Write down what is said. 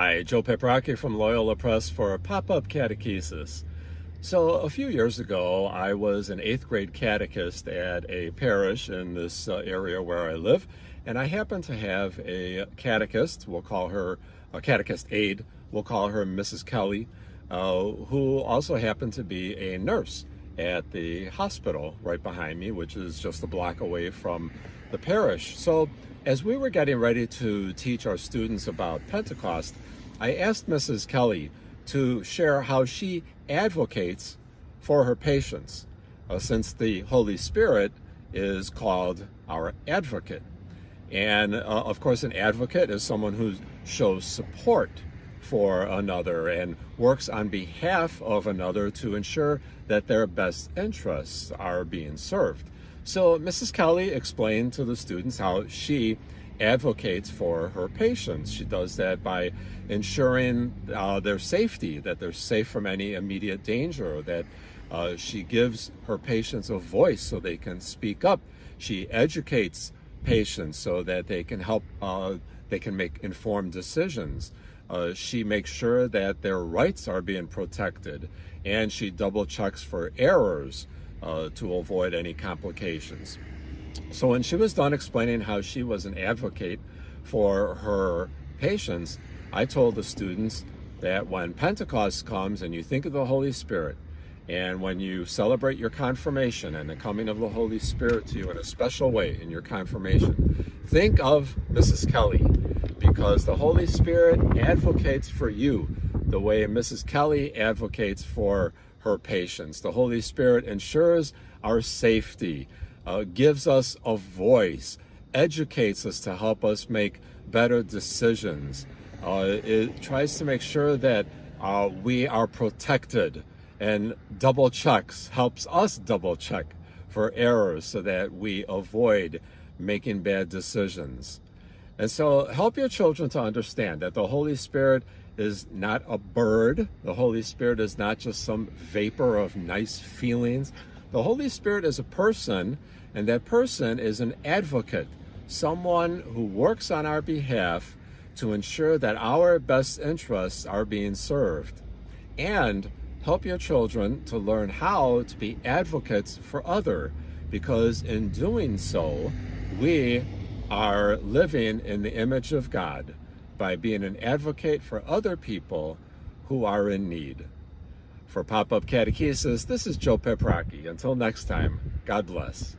Hi, Joe Paprocki from Loyola Press for Pop-Up Catechesis. So a few years ago, I was an 8th grade catechist at a parish in this area where I live, and I happened to have a catechist, we'll call her a catechist aide, we'll call her Mrs. Kelly, who also happened to be a nurse at the hospital right behind me, which is just a block away from the parish. So as we were getting ready to teach our students about Pentecost, I asked Mrs. Kelly to share how she advocates for her patients, since the Holy Spirit is called our advocate. And of course, an advocate is someone who shows support for another and works on behalf of another to ensure that their best interests are being served. So Mrs. Kelly explained to the students how she advocates for her patients. She does that by ensuring their safety, that they're safe from any immediate danger, that she gives her patients a voice so they can speak up. She educates patients so that they can help, they can make informed decisions. She makes sure that their rights are being protected, and she double checks for errors to avoid any complications. So when she was done explaining how she was an advocate for her patients, I told the students that when Pentecost comes and you think of the Holy Spirit, and when you celebrate your confirmation and the coming of the Holy Spirit to you in a special way in your confirmation, think of Mrs. Kelly, because the Holy Spirit advocates for you the way Mrs. Kelly advocates for her patients. The Holy Spirit ensures our safety, gives us a voice, educates us to help us make better decisions. It tries to make sure that we are protected, and double checks, helps us double check for errors so that we avoid making bad decisions. And so help your children to understand that the Holy Spirit is not a bird. The Holy Spirit is not just some vapor of nice feelings. The Holy Spirit is a person, and that person is an advocate, someone who works on our behalf to ensure that our best interests are being served. And help your children to learn how to be advocates for others, because in doing so, we are living in the image of God by being an advocate for other people who are in need. For Pop-Up Catechesis, this is Joe Paprocki. Until next time, God bless.